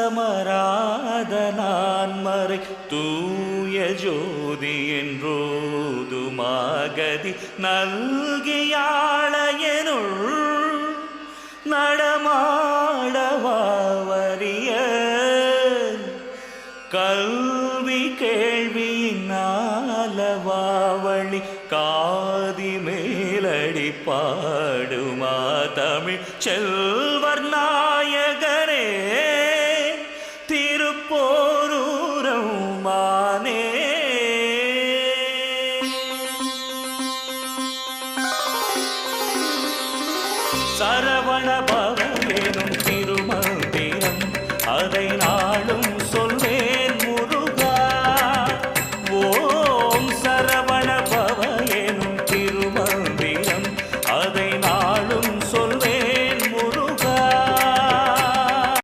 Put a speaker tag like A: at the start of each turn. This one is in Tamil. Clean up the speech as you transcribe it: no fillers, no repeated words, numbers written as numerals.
A: விலாசமராத நான்மறை தூய ஜோதி என்றோது மாகதி நல்கியாளையனுள் நடமாடவாவரிய கல்வி கேள்வியினாலவாவழி காதி மேலடி பாடுமா தமிழ் செல்வர் நாயகரே திருப்போரூரம் மானே. சரவண பவ எனும் திருமந்திரம் அதை